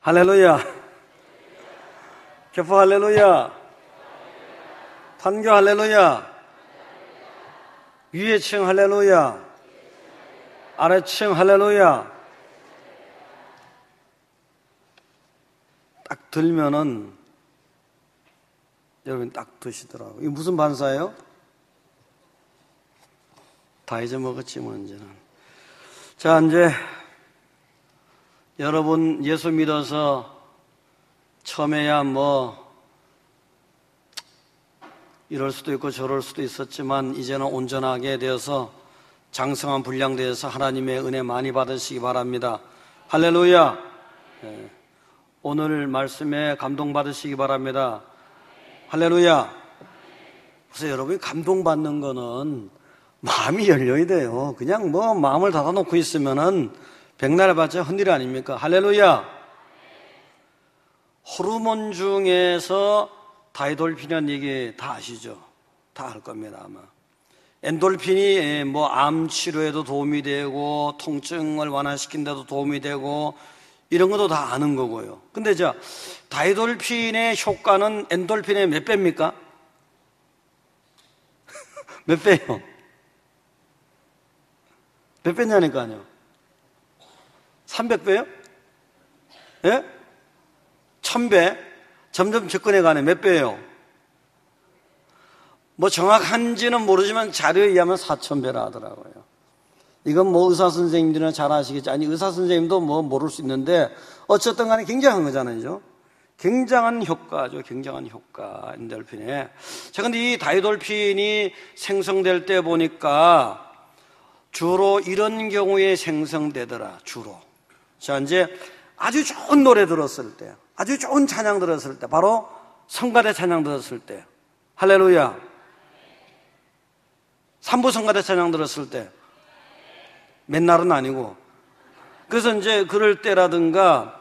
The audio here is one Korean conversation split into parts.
할렐루야. 교포 할렐루야. 판교 할렐루야. 위에층 할렐루야. 아래층 할렐루야. 딱 들면은 여러분 딱 드시더라고요. 이게 무슨 반사예요? 다 잊어먹었지 뭐 이제는. 자, 이제 여러분 예수 믿어서 처음에야 뭐 이럴 수도 있고 저럴 수도 있었지만 이제는 온전하게 되어서 장성한 분량되어서 하나님의 은혜 많이 받으시기 바랍니다. 할렐루야. 네. 오늘 말씀에 감동받으시기 바랍니다. 할렐루야. 그래서 여러분이 감동받는 거는 마음이 열려야 돼요. 그냥 뭐 마음을 닫아놓고 있으면은 백날 해봤자 헛일 아닙니까? 할렐루야. 호르몬 중에서 다이돌핀이라는 얘기 다 아시죠? 다 알 겁니다 아마. 엔돌핀이 뭐 암 치료에도 도움이 되고 통증을 완화시키는 데도 도움이 되고 이런 것도 다 아는 거고요. 근데 다이돌핀의 효과는 엔돌핀의 몇 배입니까? 몇 배요? 몇 배냐니까요. 300배요? 예? 1000배? 점점 접근해 가네. 몇 배예요? 뭐 정확한지는 모르지만 자료에 의하면 4000배라 하더라고요. 이건 뭐 의사 선생님들은 잘 아시겠죠. 아니 의사 선생님도 뭐 모를 수 있는데 어쨌든 간에 굉장한 거잖아요. 굉장한 효과죠. 굉장한 효과 엔돌핀에. 자, 근데 이 다이돌핀이 생성될 때 보니까 주로 이런 경우에 생성되더라. 주로. 자, 이제 아주 좋은 노래 들었을 때, 아주 좋은 찬양 들었을 때, 바로 성가대 찬양 들었을 때, 할렐루야. 삼부 성가대 찬양 들었을 때, 맨날은 아니고. 그래서 이제 그럴 때라든가,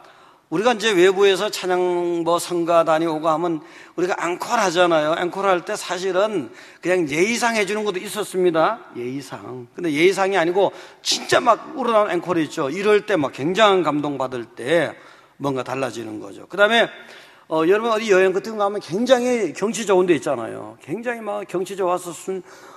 우리가 이제 외부에서 찬양 뭐 성가 다니오고 하면 우리가 앵콜 하잖아요. 앵콜 할 때 사실은 그냥 예의상 해주는 것도 있었습니다. 예의상. 근데 예의상이 아니고 진짜 막 우러나오는 앵콜이 있죠. 이럴 때 막 굉장한 감동 받을 때 뭔가 달라지는 거죠. 그 다음에 여러분 어디 여행 같은 거 가면 굉장히 경치 좋은 데 있잖아요. 굉장히 막 경치 좋아서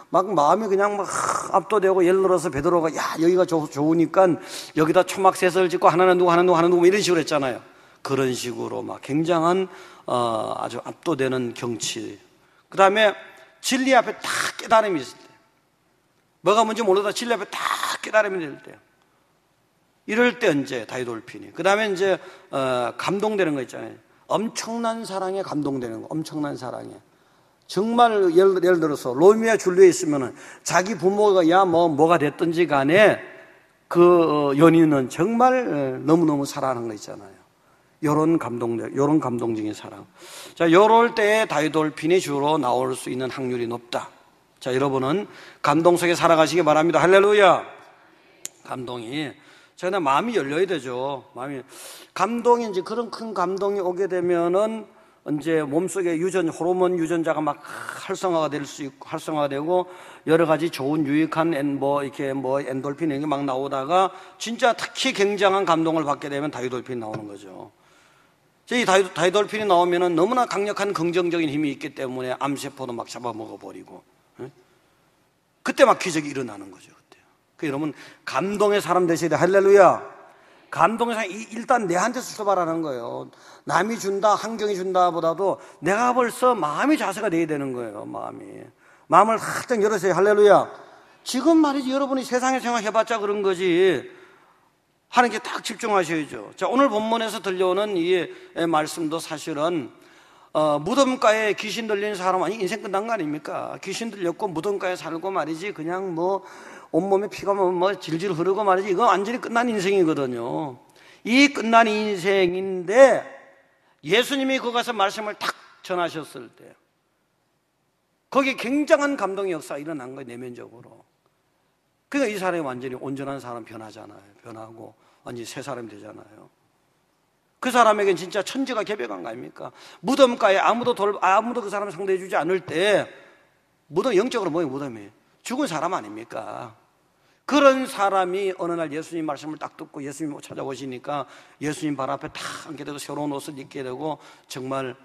막 마음이 그냥 막 압도되고 예를 들어서 베드로가 야 여기가 좋으니까 여기다 초막셋을 짓고 하나는 누구 뭐 이런 식으로 했잖아요. 그런 식으로 막 굉장한 아주 압도되는 경치. 그 다음에 진리 앞에 딱 깨달음이 있을 때, 뭐가 뭔지 몰라도 진리 앞에 딱 깨달음이 될 때, 이럴 때 이제 다이돌핀이. 그 다음에 이제 감동되는 거 있잖아요. 엄청난 사랑에 감동되는 거. 엄청난 사랑에. 정말 예를 들어서 로미오와 줄리엣 있으면은 자기 부모가 뭐가 됐든지 간에 그 연인은 정말 너무너무 사랑하는 거 있잖아요. 요런 감동적인 사랑. 자, 요럴 때에 다이돌핀이 주로 나올 수 있는 확률이 높다. 자, 여러분은 감동 속에 살아가시기 바랍니다. 할렐루야. 감동이. 자, 근데 마음이 열려야 되죠. 감동이 이제 그런 큰 감동이 오게 되면은 이제 몸속에 호르몬 유전자가 막 활성화가 될 수 있고, 활성화가 되고, 여러 가지 좋은 유익한 엔돌핀 이런 게 막 나오다가, 진짜 특히 굉장한 감동을 받게 되면 다이돌핀이 나오는 거죠. 이 다이돌핀이 나오면은 너무나 강력한 긍정적인 힘이 있기 때문에 암세포도 막 잡아먹어버리고, 그때 막 기적이 일어나는 거죠. 그때. 여러분, 감동의 사람 되셔야 돼요. 할렐루야. 감동의 사람, 일단 내한테서 출발하는 거예요. 남이 준다, 환경이 준다 보다도 내가 벌써 마음이 자세가 돼야 되는 거예요. 마음을 활짝 열으세요. 할렐루야. 지금 말이지 여러분이 세상에 생활해봤자 그런 거지. 하는 게 딱 집중하셔야죠. 자, 오늘 본문에서 들려오는 이 말씀도 사실은 무덤가에 귀신 들린 사람 아니 인생 끝난 거 아닙니까? 귀신 들렸고 무덤가에 살고 말이지 그냥 뭐 온몸에 피가 뭐 질질 흐르고 말이지 이건 완전히 끝난 인생이거든요. 이 끝난 인생인데 예수님이 거기 가서 말씀을 탁 전하셨을 때 거기에 굉장한 감동의 역사가 일어난 거예요. 내면적으로. 그러니까 이 사람이 완전히 온전한 사람 변하잖아요. 변하고 완전히 새 사람이 되잖아요. 그 사람에겐 진짜 천지가 개벽한 거 아닙니까? 무덤가에 아무도 그 사람을 상대해 주지 않을 때 무덤 영적으로 뭐예요? 무덤이 죽은 사람 아닙니까? 그런 사람이 어느 날 예수님 말씀을 딱 듣고 예수님 찾아오시니까 예수님 발 앞에 딱 앉게 되고 새로운 옷을 입게 되고 정말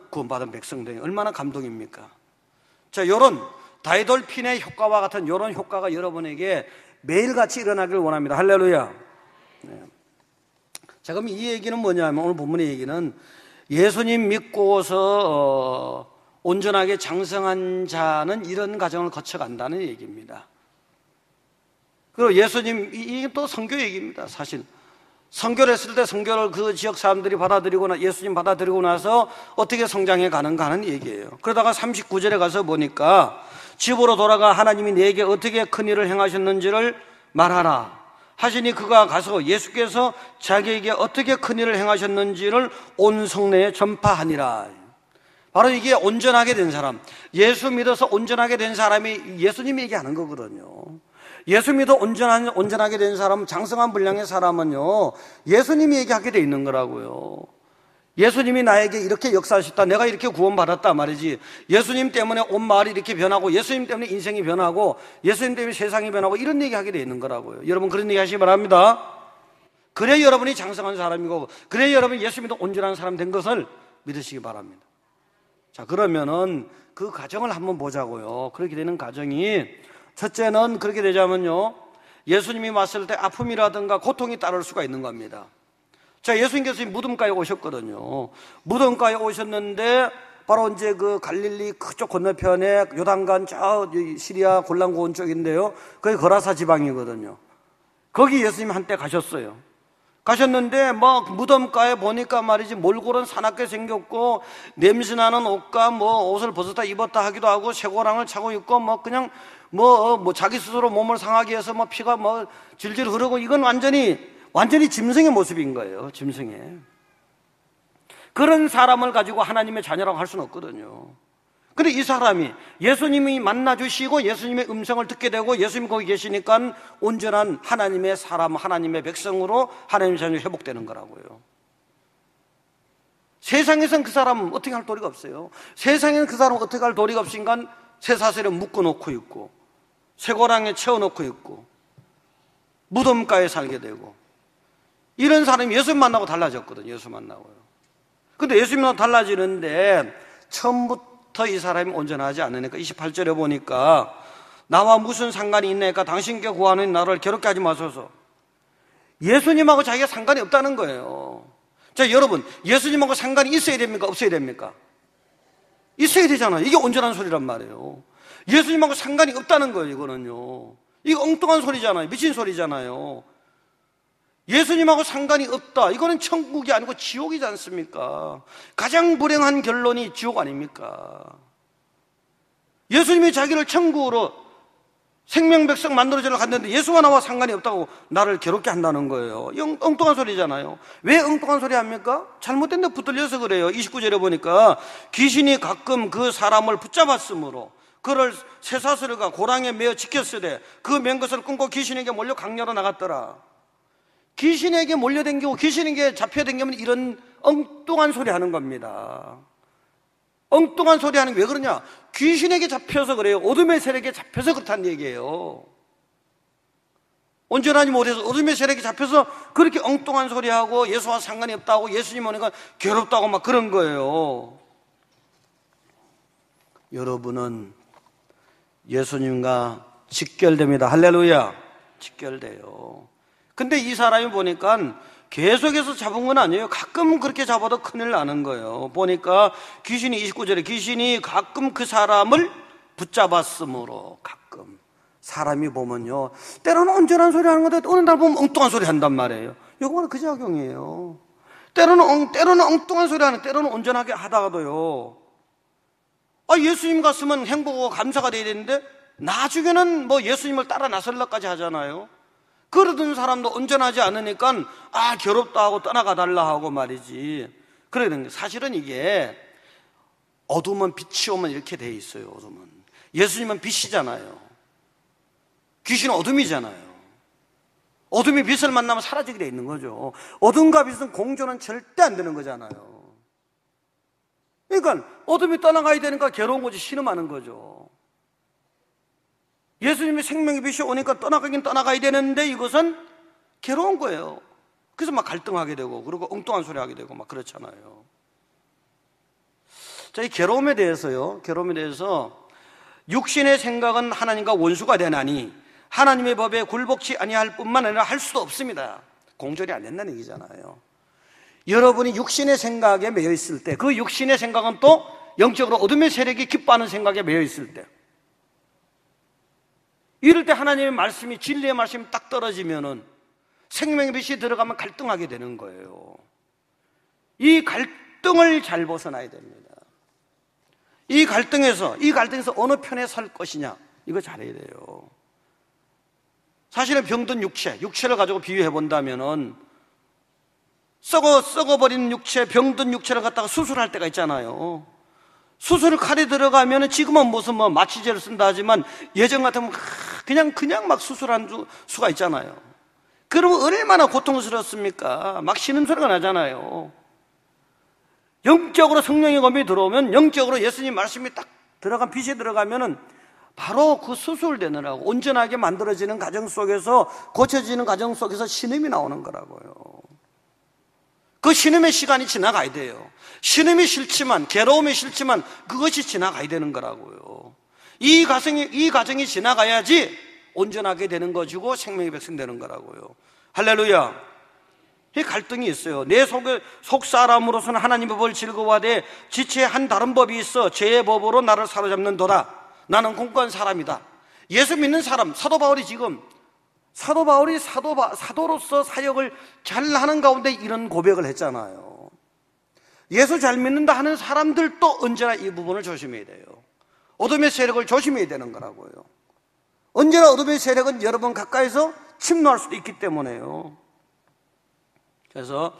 구원받은 백성들이 얼마나 감동입니까? 자, 요런 다이돌핀의 효과와 같은 요런 효과가 여러분에게 매일같이 일어나길 원합니다. 할렐루야. 네. 자, 그럼 이 얘기는 뭐냐면 오늘 본문의 얘기는 예수님 믿고서 온전하게 장성한 자는 이런 과정을 거쳐간다는 얘기입니다. 그리고 예수님, 이게 또 선교 얘기입니다. 사실 선교를 했을 때 선교를 그 지역 사람들이 받아들이고 예수님 받아들이고 나서 어떻게 성장해 가는가 하는 얘기예요. 그러다가 39절에 가서 보니까 집으로 돌아가 하나님이 내게 어떻게 큰 일을 행하셨는지를 말하라 하시니 그가 가서 예수께서 자기에게 어떻게 큰 일을 행하셨는지를 온 성내에 전파하니라. 바로 이게 온전하게 된 사람, 예수 믿어서 온전하게 된 사람이 예수님이 얘기하는 거거든요. 예수 믿어 온전하게 된 사람, 장성한 분량의 사람은요, 예수님이 얘기하게 돼 있는 거라고요. 예수님이 나에게 이렇게 역사하셨다, 내가 이렇게 구원받았다 말이지, 예수님 때문에 온 마을이 이렇게 변하고 예수님 때문에 인생이 변하고 예수님 때문에 세상이 변하고 이런 얘기하게 돼 있는 거라고요. 여러분 그런 얘기 하시기 바랍니다. 그래야 여러분이 장성한 사람이고 그래야 여러분이 예수 믿어 온전한 사람 된 것을 믿으시기 바랍니다. 자, 그러면은 그 과정을 한번 보자고요. 그렇게 되는 과정이, 첫째는 그렇게 되자면요, 예수님이 왔을 때 아픔이라든가 고통이 따를 수가 있는 겁니다. 자, 예수님께서 무덤가에 오셨거든요. 무덤가에 오셨는데 바로 이제 그 갈릴리 그쪽 건너편에 요단강 저 시리아 골란고원 쪽인데요, 거기 거라사 지방이거든요. 거기 예수님 한때 가셨어요. 가셨는데 막 무덤가에 보니까 말이지 몰골은 사납게 생겼고 냄새나는 옷과 뭐 옷을 벗었다 입었다 하기도 하고 쇠고랑을 차고 있고 뭐 그냥 뭐 자기 스스로 몸을 상하게 해서 뭐 피가 뭐 질질 흐르고, 이건 완전히 짐승의 모습인 거예요. 짐승의. 그런 사람을 가지고 하나님의 자녀라고 할 수는 없거든요. 근데 이 사람이 예수님이 만나주시고 예수님의 음성을 듣게 되고 예수님이 거기 계시니까 온전한 하나님의 사람, 하나님의 백성으로 하나님의 자녀 회복되는 거라고요. 세상에선 그 사람 어떻게 할 도리가 없어요. 세상에는 그 사람 어떻게 할 도리가 없으니까 쇠사슬에 묶어놓고 있고 쇠고랑에 채워놓고 있고 무덤가에 살게 되고, 이런 사람이 예수 만나고 달라졌거든요. 예수 만나고요. 근데 예수 만나고 달라지는데 처음부터 이 사람이 온전하지 않으니까 28절에 보니까 나와 무슨 상관이 있나니까 당신께 구하는 나를 괴롭게 하지 마소서. 예수님하고 자기가 상관이 없다는 거예요. 자, 여러분, 예수님하고 상관이 있어야 됩니까? 없어야 됩니까? 있어야 되잖아요. 이게 온전한 소리란 말이에요. 예수님하고 상관이 없다는 거예요. 이거는요, 이거 엉뚱한 소리잖아요. 미친 소리잖아요. 예수님하고 상관이 없다, 이거는 천국이 아니고 지옥이지 않습니까? 가장 불행한 결론이 지옥 아닙니까? 예수님이 자기를 천국으로 생명백성 만들어주러 갔는데 예수가 나와 상관이 없다고 나를 괴롭게 한다는 거예요. 이 엉뚱한 소리잖아요. 왜 엉뚱한 소리 합니까? 잘못된 데 붙들려서 그래요. 29절에 보니까 귀신이 가끔 그 사람을 붙잡았으므로 그를 쇠사슬과 고랑에 매어 지켰으되 그 맨 것을 끊고 귀신에게 몰려 강야로 나갔더라. 귀신에게 몰려댕기고 귀신에게 잡혀댕기면 이런 엉뚱한 소리 하는 겁니다. 엉뚱한 소리 하는 게 왜 그러냐? 귀신에게 잡혀서 그래요. 어둠의 세력에 잡혀서 그렇다는 얘기예요. 온전하지 못해서 어둠의 세력에 잡혀서 그렇게 엉뚱한 소리 하고 예수와 상관이 없다고, 예수님 오니까 괴롭다고 막 그런 거예요. 여러분은 예수님과 직결됩니다. 할렐루야. 직결돼요. 근데 이 사람이 보니까 계속해서 잡은 건 아니에요. 가끔 그렇게 잡아도 큰일 나는 거예요. 보니까 귀신이 29절에 귀신이 가끔 그 사람을 붙잡았으므로, 가끔 사람이 보면요, 때로는 온전한 소리 하는 건데 어느 날 보면 엉뚱한 소리 한단 말이에요. 이거는 그 작용이에요. 때로는 엉뚱한 소리 하는, 때로는 온전하게 하다가도요, 예수님 갔으면 행복하고 감사가 돼야 되는데 나중에는 뭐 예수님을 따라 나설라까지 하잖아요. 그러던 사람도 온전하지 않으니까 괴롭다 하고 떠나가 달라 하고 말이지. 그래야 되는 게, 사실은 이게 어둠은 빛이 오면 이렇게 돼 있어요. 어둠은, 예수님은 빛이잖아요. 귀신은 어둠이잖아요. 어둠이 빛을 만나면 사라지게 돼 있는 거죠. 어둠과 빛은 공존은 절대 안 되는 거잖아요. 그러니까 어둠이 떠나가야 되니까 괴로운 거지, 신음하는 거죠. 예수님의 생명의 빛이 오니까 떠나가긴 떠나가야 되는데 이것은 괴로운 거예요. 그래서 막 갈등하게 되고, 그리고 엉뚱한 소리 하게 되고 막 그렇잖아요. 자, 이 괴로움에 대해서 육신의 생각은 하나님과 원수가 되나니 하나님의 법에 굴복치 아니할 뿐만 아니라 할 수도 없습니다. 공절이 안 된다는 얘기잖아요. 여러분이 육신의 생각에 매여 있을 때, 그 육신의 생각은 또 영적으로 어둠의 세력이 기뻐하는 생각에 매여 있을 때, 이럴 때 하나님의 말씀이, 진리의 말씀이 딱 떨어지면은 생명의 빛이 들어가면 갈등하게 되는 거예요. 이 갈등을 잘 벗어나야 됩니다. 이 갈등에서 어느 편에 설 것이냐, 이거 잘해야 돼요. 사실은 병든 육체를 가지고 비유해 본다면은 썩어버린 육체, 병든 육체를 갖다가 수술할 때가 있잖아요. 수술 칼이 들어가면은 지금은 무슨 마취제를 쓴다 하지만 예전 같으면 그냥 막 수술한 수가 있잖아요. 그러면 얼마나 고통스럽습니까? 막 신음소리가 나잖아요. 영적으로 성령의 검이 들어오면, 영적으로 예수님 말씀이 딱 빛이 들어가면은 바로 그 수술되느라고 온전하게 만들어지는 과정 속에서, 고쳐지는 과정 속에서 신음이 나오는 거라고요. 그 신음의 시간이 지나가야 돼요. 신음이 싫지만, 괴로움이 싫지만 그것이 지나가야 되는 거라고요. 이 과정이 지나가야지 온전하게 되는 것이고 생명의 백성 되는 거라고요. 할렐루야. 이 갈등이 있어요. 내 속 사람으로서는 하나님의 법을 즐거워하되 지체에 한 다른 법이 있어 죄의 법으로 나를 사로잡는도다. 나는 공고한 사람이다. 예수 믿는 사람, 사도 바울이 사도로서 사역을 잘 하는 가운데 이런 고백을 했잖아요. 예수 잘 믿는다 하는 사람들도 언제나 이 부분을 조심해야 돼요. 어둠의 세력을 조심해야 되는 거라고요. 언제나 어둠의 세력은 여러분 가까이서 침노할 수도 있기 때문에요. 그래서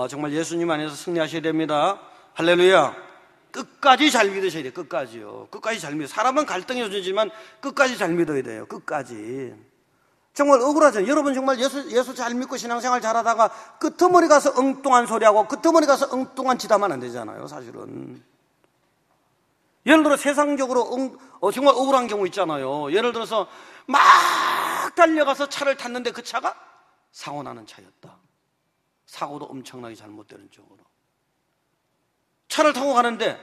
정말 예수님 안에서 승리하셔야 됩니다. 할렐루야. 끝까지 잘 믿으셔야 돼요. 끝까지요. 끝까지 잘 믿어요. 사람은 갈등이 오지만 끝까지 잘 믿어야 돼요. 끝까지. 정말 억울하잖아요. 여러분 정말 예수 잘 믿고 신앙생활 잘하다가 끄트머리 가서 엉뚱한 소리하고 끄트머리 가서 엉뚱한 짓 하면 안 되잖아요. 사실은. 예를 들어 세상적으로 정말 억울한 경우 있잖아요. 예를 들어서 막 달려가서 차를 탔는데 그 차가 사고 나는 차였다. 사고도 엄청나게 잘못되는 쪽으로. 차를 타고 가는데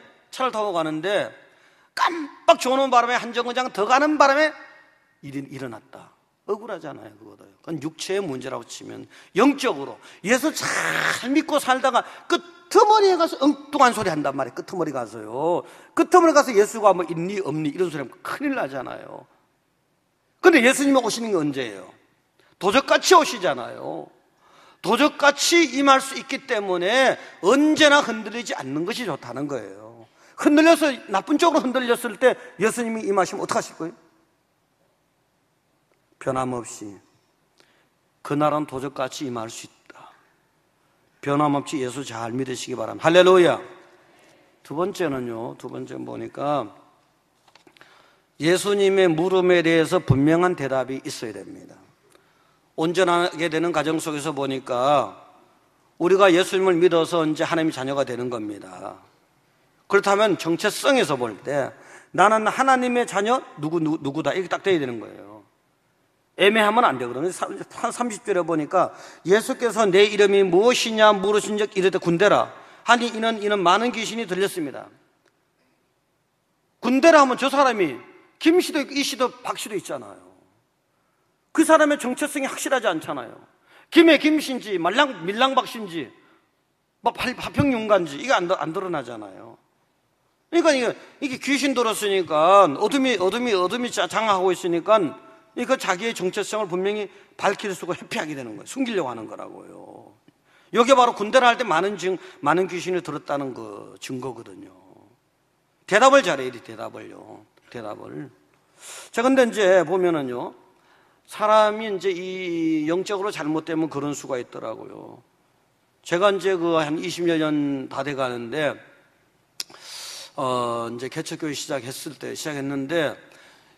깜빡 좋은 바람에 한 정거장 더 가는 바람에 일이 일어났다. 억울하잖아요. 그거도요. 그건 육체의 문제라고 치면, 영적으로 예수 잘 믿고 살다가 끄트머리에 가서 엉뚱한 소리 한단 말이에요. 끄트머리 가서요. 끄트머리 가서 예수가 뭐 있니 없니 이런 소리 하면 큰일 나잖아요. 근데 예수님이 오시는 게 언제예요? 도적같이 오시잖아요. 도적같이 임할 수 있기 때문에 언제나 흔들리지 않는 것이 좋다는 거예요. 흔들려서 나쁜 쪽으로 흔들렸을 때 예수님이 임하시면 어떡하실 거예요? 변함없이 그날은 도적같이 임할 수 있다. 변함없이 예수 잘 믿으시기 바랍니다. 할렐루야. 두 번째는 보니까 예수님의 물음에 대해서 분명한 대답이 있어야 됩니다. 온전하게 되는 과정 속에서 보니까 우리가 예수님을 믿어서 이제 하나님의 자녀가 되는 겁니다. 그렇다면 정체성에서 볼 때 나는 하나님의 자녀 누구다 이렇게 딱 돼야 되는 거예요. 애매하면 안 되거든요. 30절에 보니까 예수께서 내 이름이 무엇이냐 물으신 적 이르되 군대라 하니 이는 많은 귀신이 들렸습니다. 군대라 하면 저 사람이 김씨도 있고 이씨도 박씨도 있잖아요. 그 사람의 정체성이 확실하지 않잖아요. 김의 김씨인지 밀랑박씨인지 파평윤가인지 이게 안 드러나잖아요. 그러니까 이게 귀신 들었으니까 어둠이 장악하고 있으니까 그 자기의 정체성을 분명히 밝힐 수가 회피하게 되는 거예요. 숨기려고 하는 거라고요. 이게 바로 군대를 할 때 많은 귀신이 들었다는 그 증거거든요. 대답을 잘해야 돼. 대답을. 자, 근데 이제 보면은요, 사람이 이제 이 영적으로 잘못되면 그런 수가 있더라고요. 제가 이제 한 20여 년 다 돼 가는데, 이제 개척교회 시작했는데,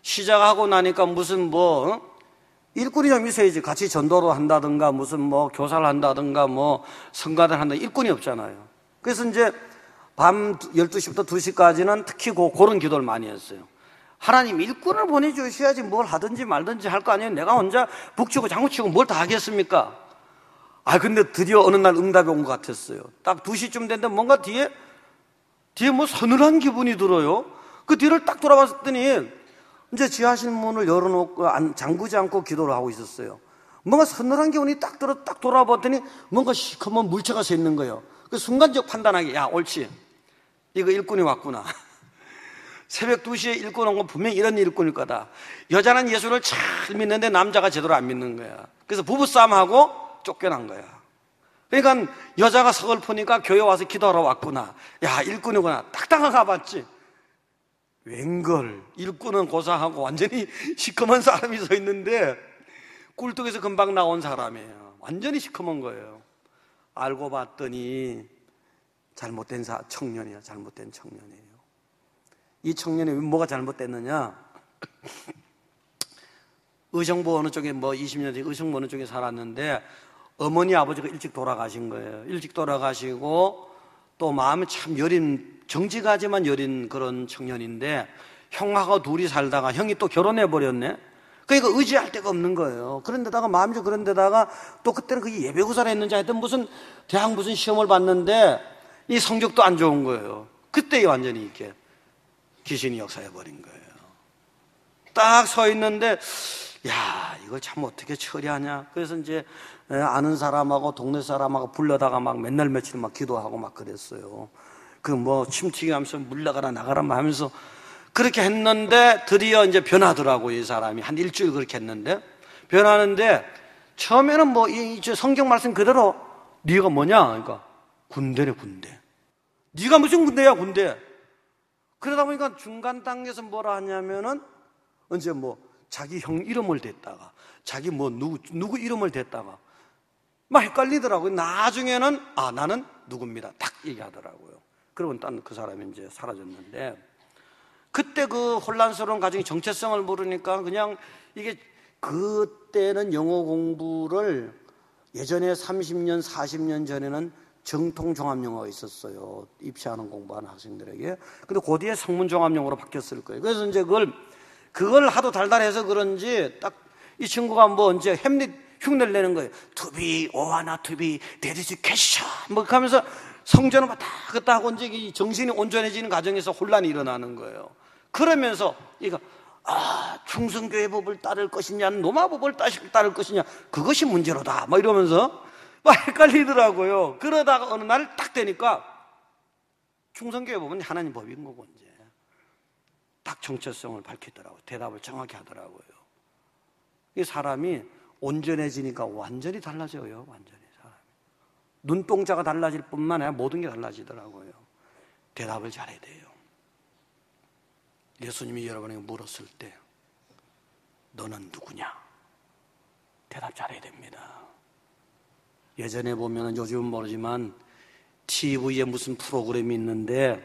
시작하고 나니까 무슨 일꾼이 좀 있어야지. 같이 전도를 한다든가, 무슨 교사를 한다든가, 성가를 한다. 일꾼이 없잖아요. 그래서 이제 밤 12시부터 2시까지는 특히 그런 기도를 많이 했어요. 하나님 일꾼을 보내주셔야지 뭘 하든지 말든지 할 거 아니에요. 내가 혼자 북치고 장구치고 뭘 다 하겠습니까? 근데 드디어 어느 날 응답이 온 것 같았어요. 딱 2시쯤 됐는데 뭔가 뒤에 뭐 서늘한 기분이 들어요. 그 뒤를 딱 돌아봤더니 이제 지하실 문을 열어놓고 잠그지 않고 기도를 하고 있었어요. 뭔가 서늘한 기운이 딱 돌아봤더니 뭔가 시커먼 물체가 서 있는 거예요. 그 순간적 판단하기, 야, 옳지. 이거 일꾼이 왔구나. 새벽 2시에 일꾼 온 건 분명히 이런 일꾼일 거다. 여자는 예수를 잘 믿는데 남자가 제대로 안 믿는 거야. 그래서 부부싸움하고 쫓겨난 거야. 그러니까 여자가 서글프니까 교회 와서 기도하러 왔구나. 야, 일꾼이구나. 딱 가봤지. 웬걸, 일꾼은 고사하고 완전히 시커먼 사람이 서 있는데 꿀뚝에서 금방 나온 사람이에요. 완전히 시커먼 거예요. 알고 봤더니 잘못된 청년이에요. 잘못된 청년이에요. 이 청년이 뭐가 잘못됐느냐? 의정부 어느 쪽에 20년 전에 의정부 어느 쪽에 살았는데 어머니 아버지가 일찍 돌아가신 거예요. 일찍 돌아가시고 또 마음이 참 여린, 정직하지만 여린 그런 청년인데 형하고 둘이 살다가 형이 또 결혼해버렸네. 그러니까 의지할 데가 없는 거예요. 그런데다가 마음이 좀 그런데다가 또 그때는 그게 예배구사를 했는지 하여튼 무슨 대학 무슨 시험을 봤는데 이 성적도 안 좋은 거예요. 그때 완전히 이렇게 귀신이 역사해버린 거예요. 딱 서 있는데 야, 이걸 참 어떻게 처리하냐. 그래서 이제 아는 사람하고 동네 사람하고 불러다가 막 맨날 며칠 막 기도하고 막 그랬어요. 침튀기 하면서 물러가라 나가라 하면서 그렇게 했는데 드디어 이제 변하더라고요. 이 사람이 한 일주일 그렇게 했는데 변하는데 처음에는 이 성경 말씀 그대로 네가 뭐냐? 그러니까 군대래 군대. 네가 무슨 군대야 군대. 그러다 보니까 중간 단계에서 뭐라 하냐면은 이제 자기 형 이름을 댔다가 자기 누구 이름을 댔다가 막 헷갈리더라고요. 나중에는 나는 누굽니다. 딱 얘기하더라고요. 그러고 딴 그 사람이 이제 사라졌는데 그때 그 혼란스러운 가정이 정체성을 모르니까 그냥 이게 그때는 영어 공부를 예전에 30년, 40년 전에는 정통 종합영어가 있었어요. 입시하는 공부하는 학생들에게. 근데 그 뒤에 성문 종합영어로 바뀌었을 거예요. 그래서 이제 그걸 하도 달달해서 그런지 딱 이 친구가 이제 햄릿 흉내를 내는 거예요. To be, wanna to be, that is question. 그렇게 하면서 성전을 왔다 갔다 하고 이제 이 정신이 온전해지는 과정에서 혼란이 일어나는 거예요. 그러면서 충성교회 법을 따를 것이냐, 로마 법을 따를 것이냐, 그것이 문제로다. 이러면서 막 헷갈리더라고요. 그러다가 어느 날 딱 되니까 충성교회 법은 하나님 법인 거고 이제 딱 정체성을 밝히더라고요. 대답을 정확히 하더라고요. 이 사람이 온전해지니까 완전히 달라져요. 완전히 사람이. 눈동자가 달라질 뿐만 아니라 모든 게 달라지더라고요. 대답을 잘해야 돼요. 예수님이 여러분에게 물었을 때 너는 누구냐? 대답 잘해야 됩니다. 예전에 보면 요즘은 모르지만 TV에 무슨 프로그램이 있는데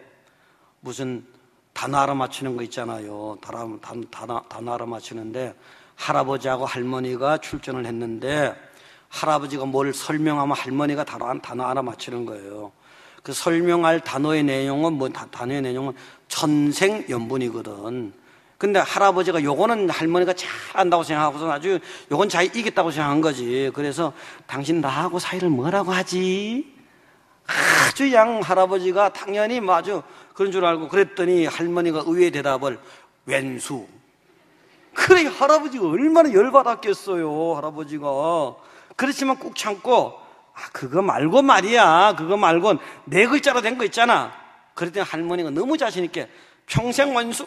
무슨 단어 알아맞히는 거 있잖아요. 단어 알아맞히는데 할아버지하고 할머니가 출전을 했는데 할아버지가 뭘 설명하면 할머니가 단어 알아맞히는 거예요. 그 설명할 단어의 내용은 단어의 내용은 천생연분이거든. 근데 할아버지가 요거는 할머니가 잘 안다고 생각하고서 아주 요건 자기 이겼다고 생각한 거지. 그래서 당신 나하고 사이를 뭐라고 하지? 아주 양 할아버지가 당연히 아주 그런 줄 알고 그랬더니 할머니가 의외의 대답을 왼수. 그래 할아버지가 얼마나 열받았겠어요. 할아버지가. 그렇지만 꾹 참고 그거 말고 말이야. 그거 말고 네 글자로 된 거 있잖아. 그랬더니 할머니가 너무 자신 있게 평생 원수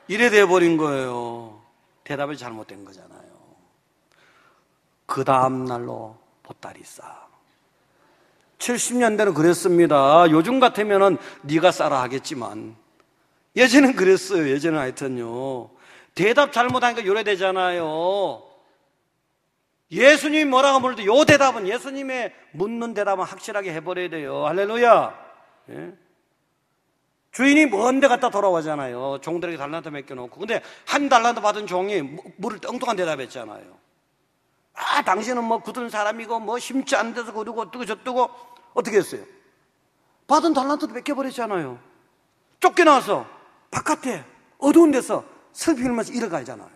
이래 돼버린 거예요. 대답이 잘못된 거잖아요. 그 다음 날로 보따리 싸. 70년대는 그랬습니다. 요즘 같으면은 네가 싸라 하겠지만 예전엔 그랬어요. 예전엔 하여튼요. 대답 잘못하니까 요래되잖아요. 예수님이 뭐라고 물어도 요 대답은 예수님의 묻는 대답은 확실하게 해버려야 돼요. 할렐루야. 예? 주인이 먼 데 갔다 돌아오잖아요. 종들에게 달란트 맡겨놓고. 근데 한 달란트 받은 종이 물을 엉뚱한 대답했잖아요. 당신은 굳은 사람이고 심지 안 돼서 그러고 어떠고 저떠고 어떻게 했어요? 받은 달란트도 맡겨버렸잖아요. 쫓겨나서 바깥에 어두운 데서 슬피 울면서 일어가잖아요.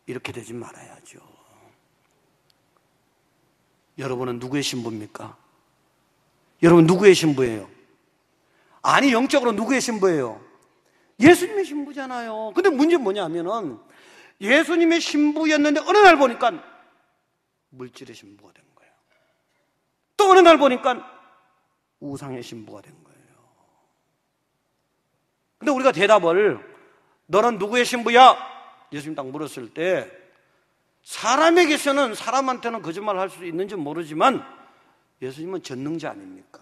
이렇게 되지 말아야죠. 여러분은 누구의 신부입니까? 여러분 누구의 신부예요? 아니, 영적으로 누구의 신부예요? 예수님의 신부잖아요. 근데 문제는 뭐냐면은 예수님의 신부였는데 어느 날 보니까 물질의 신부가 된 거예요. 또 어느 날 보니까 우상의 신부가 된 거예요. 근데 우리가 대답을 너는 누구의 신부야? 예수님 딱 물었을 때 사람에게서는 사람한테는 거짓말을 할 수 있는지 모르지만 예수님은 전능자 아닙니까?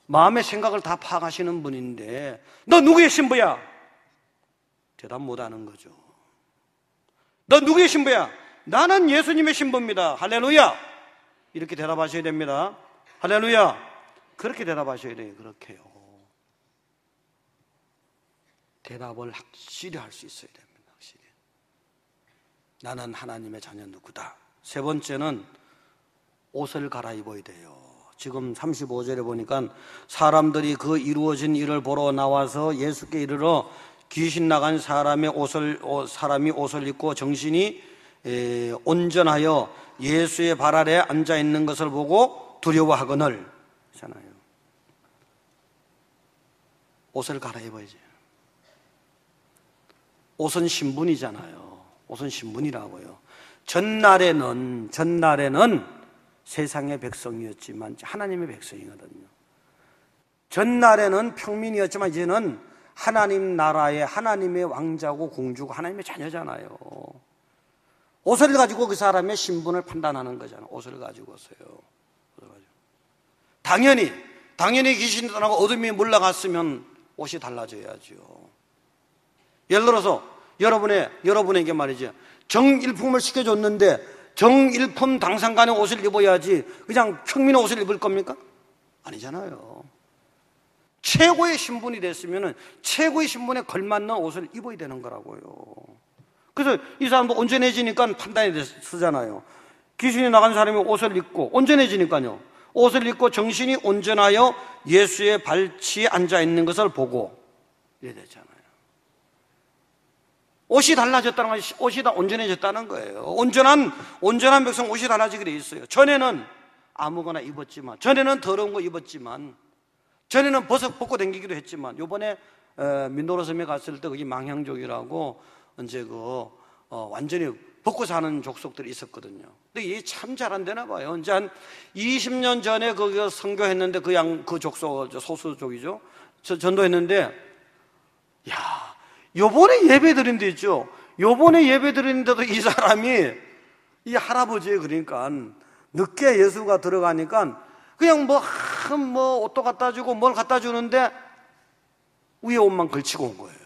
마음의 생각을 다 파악하시는 분인데 너 누구의 신부야? 대답 못하는 거죠. 너 누구의 신부야? 나는 예수님의 신부입니다. 할렐루야. 이렇게 대답하셔야 됩니다. 할렐루야. 그렇게 대답하셔야 돼요. 그렇게요. 대답을 확실히 할 수 있어야 됩니다. 확실히. 나는 하나님의 자녀 누구다. 세 번째는 옷을 갈아입어야 돼요. 지금 35절에 보니까 사람들이 그 이루어진 일을 보러 나와서 예수께 이르러 귀신 나간 사람이 옷을 입고 정신이 온전하여 예수의 발 아래 앉아 있는 것을 보고 두려워하거늘 잖아요. 옷을 갈아입어야지. 옷은 신분이잖아요. 옷은 신분이라고요. 전날에는 세상의 백성이었지만 하나님의 백성이거든요. 전날에는 평민이었지만 이제는 하나님 나라의 하나님의 왕자고 공주고 하나님의 자녀잖아요. 옷을 가지고 그 사람의 신분을 판단하는 거잖아요. 옷을 가지고서요. 당연히 귀신이 떠나고 어둠이 물러갔으면 옷이 달라져야죠. 예를 들어서 여러분에게 말이죠. 정일품을 시켜줬는데 정일품 당상간의 옷을 입어야지 그냥 평민의 옷을 입을 겁니까? 아니잖아요. 최고의 신분이 됐으면 최고의 신분에 걸맞는 옷을 입어야 되는 거라고요. 그래서 이 사람도 온전해지니까 판단이 쓰잖아요. 귀신이 나간 사람이 옷을 입고 온전해지니까요. 옷을 입고 정신이 온전하여 예수의 발치에 앉아있는 것을 보고 이래 되잖아요. 옷이 달라졌다는 건 옷이 다 온전해졌다는 거예요. 온전한 백성 옷이 달라지게 돼 있어요. 전에는 아무거나 입었지만, 전에는 더러운 거 입었지만, 전에는 벗고 다니기도 했지만, 요번에 민도로 섬에 갔을 때 거기 망향족이라고 이제 완전히 벗고 사는 족속들이 있었거든요. 근데 이게 참 잘 안 되나 봐요. 이제 한 20년 전에 거기 선교했는데 그 족속 소수족이죠. 전도했는데, 야. 요번에 예배 드린 데 있죠. 요번에 예배 드리는데도 이 사람이 이 할아버지에 그러니까 늦게 예수가 들어가니까 그냥 뭐 옷도 갖다 주고 뭘 갖다 주는데 위에 옷만 걸치고 온 거예요.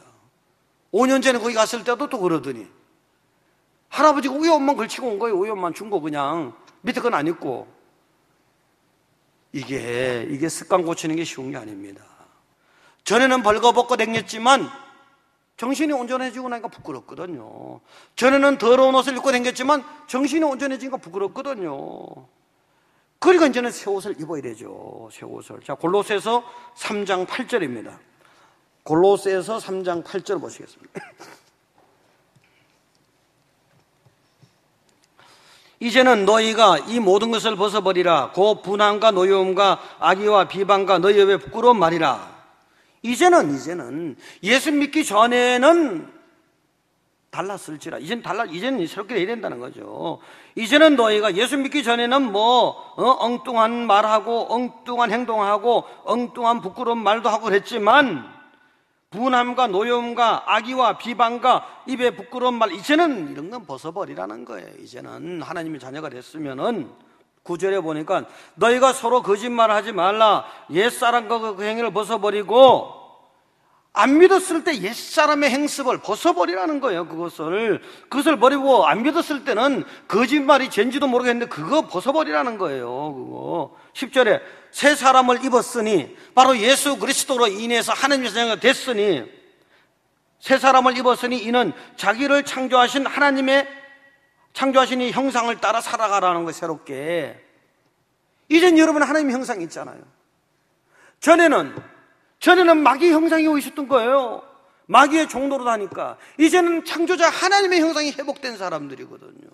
5년 전에 거기 갔을 때도 또 그러더니 할아버지가 위에 옷만 걸치고 온 거예요. 위에 옷만 준 거 그냥 밑에 건 안 입고. 이게 습관 고치는 게 쉬운 게 아닙니다. 전에는 벌거벗고 다녔지만 정신이 온전해지고 나니까 부끄럽거든요. 전에는 더러운 옷을 입고 다녔지만 정신이 온전해지니까 부끄럽거든요. 그러니까 이제는 새 옷을 입어야 되죠. 새 옷을. 자, 골로새서 3장 8절입니다. 골로새서 3장 8절 보시겠습니다. 이제는 너희가 이 모든 것을 벗어버리라. 곧 분함과 노여움과 악의와 비방과 너희 입의 부끄러운 말이라. 이제는 예수 믿기 전에는 달랐을지라. 이제는 새롭게 돼야 된다는 거죠. 이제는 너희가 예수 믿기 전에는 엉뚱한 말하고 엉뚱한 행동하고 엉뚱한 부끄러운 말도 하고 그랬지만 분함과 노여움과 악의와 비방과 입에 부끄러운 말, 이제는 이런 건 벗어버리라는 거예요. 이제는 하나님의 자녀가 됐으면은 9절에 보니까 너희가 서로 거짓말하지 말라. 옛사람과 그 행위를 벗어버리고, 안 믿었을 때 옛사람의 행습을 벗어버리라는 거예요. 그것을 버리고, 안 믿었을 때는 거짓말이 죄인지도 모르겠는데 그거 벗어버리라는 거예요. 그거 10절에 새 사람을 입었으니, 바로 예수 그리스도로 인해서 하나님의 자녀가 됐으니, 새 사람을 입었으니 이는 자기를 창조하신 이 형상을 따라 살아가라는 거예요. 새롭게. 이젠 여러분 하나님의 형상이 있잖아요. 전에는 전에는 마귀의 형상이 오 있었던 거예요. 마귀의 종로로 다니까 이제는 창조자 하나님의 형상이 회복된 사람들이거든요.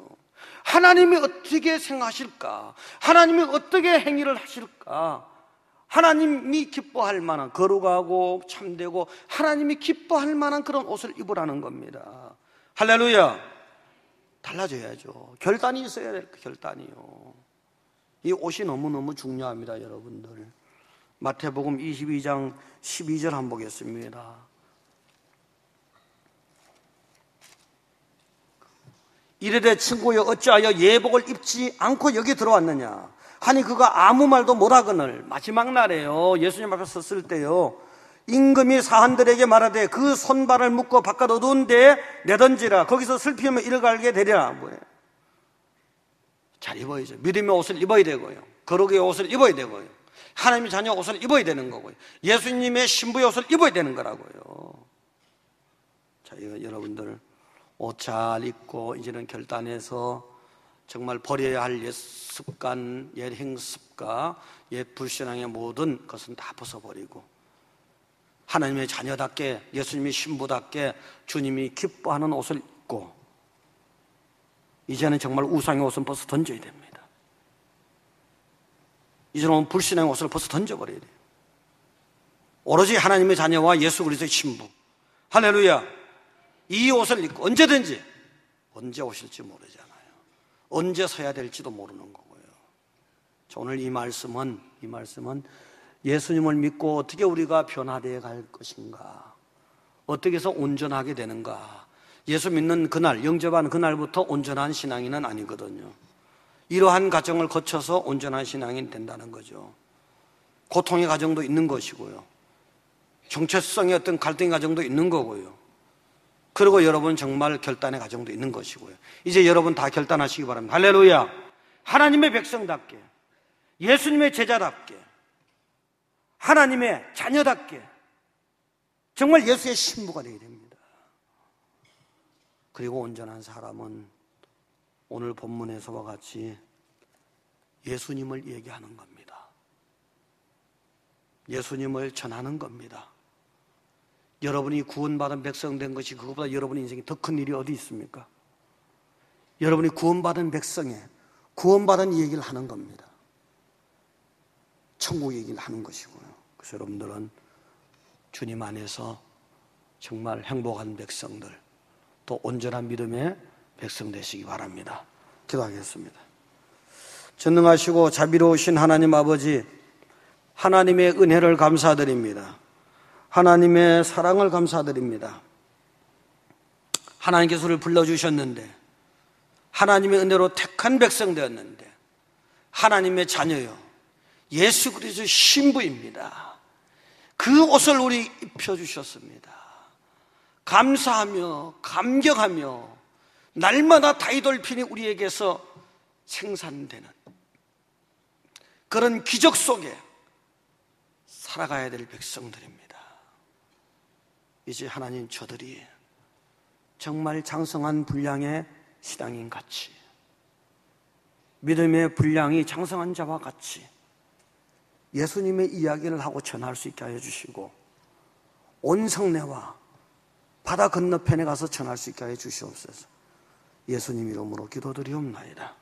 하나님이 어떻게 생각하실까? 하나님이 어떻게 행위를 하실까? 하나님이 기뻐할 만한, 거룩하고 참되고 하나님이 기뻐할 만한 그런 옷을 입으라는 겁니다. 할렐루야. 달라져야죠. 결단이 있어야 될 결단이요. 이 옷이 너무너무 중요합니다, 여러분들. 마태복음 22장 12절 한번 보겠습니다. 이르되 친구여 어찌하여 예복을 입지 않고 여기 들어왔느냐 하니 그가 아무 말도 못하거늘. 마지막 날에요, 예수님 앞에 섰을 때요, 임금이 사한들에게 말하되 그 손발을 묶어 바깥 어두운 데에 내던지라. 거기서 슬피며 이를 갈게 되리라. 뭐예요? 잘 입어야죠. 믿음의 옷을 입어야 되고요, 거룩의 옷을 입어야 되고요, 하나님의 자녀 옷을 입어야 되는 거고요, 예수님의 신부의 옷을 입어야 되는 거라고요. 자, 여러분들 옷 잘 입고 이제는 결단해서 정말 버려야 할 옛 습관, 옛 행습과 옛 불신앙의 모든 것은 다 벗어버리고 하나님의 자녀답게, 예수님의 신부답게 주님이 기뻐하는 옷을 입고 이제는 정말 우상의 옷은 벗어 던져야 됩니다. 이제는 불신앙의 옷을 벗어 던져버려야 돼요. 오로지 하나님의 자녀와 예수 그리스도의 신부, 할렐루야, 이 옷을 입고 언제든지, 언제 오실지 모르잖아요. 언제 서야 될지도 모르는 거고요. 오늘 이 말씀은 예수님을 믿고 어떻게 우리가 변화되어 갈 것인가, 어떻게 해서 온전하게 되는가. 예수 믿는 그날, 영접한 그날부터 온전한 신앙인은 아니거든요. 이러한 과정을 거쳐서 온전한 신앙인 된다는 거죠. 고통의 과정도 있는 것이고요, 정체성의 어떤 갈등의 과정도 있는 거고요, 그리고 여러분 정말 결단의 과정도 있는 것이고요. 이제 여러분 다 결단하시기 바랍니다. 할렐루야. 하나님의 백성답게, 예수님의 제자답게, 하나님의 자녀답게 정말 예수의 신부가 되어야 됩니다. 그리고 온전한 사람은 오늘 본문에서와 같이 예수님을 얘기하는 겁니다. 예수님을 전하는 겁니다. 여러분이 구원받은 백성 된 것이 그것보다 여러분 인생에 더 큰 일이 어디 있습니까? 여러분이 구원받은 백성에 구원받은 얘기를 하는 겁니다. 천국 얘기를 하는 것이고요. 그래서 여러분들은 주님 안에서 정말 행복한 백성들, 또 온전한 믿음의 백성 되시기 바랍니다. 기도하겠습니다. 전능하시고 자비로우신 하나님 아버지, 하나님의 은혜를 감사드립니다. 하나님의 사랑을 감사드립니다. 하나님께서 우리를 불러주셨는데, 하나님의 은혜로 택한 백성 되었는데, 하나님의 자녀요, 예수 그리스도의 신부입니다. 그 옷을 우리 입혀주셨습니다. 감사하며 감격하며 날마다 다이돌핀이 우리에게서 생산되는 그런 기적 속에 살아가야 될 백성들입니다. 이제 하나님, 저들이 정말 장성한 분량의 신앙인 같이, 믿음의 분량이 장성한 자와 같이 예수님의 이야기를 하고 전할 수 있게 하여 주시고, 온 성내와 바다 건너편에 가서 전할 수 있게 하여 주시옵소서. 예수님 이름으로 기도드리옵나이다.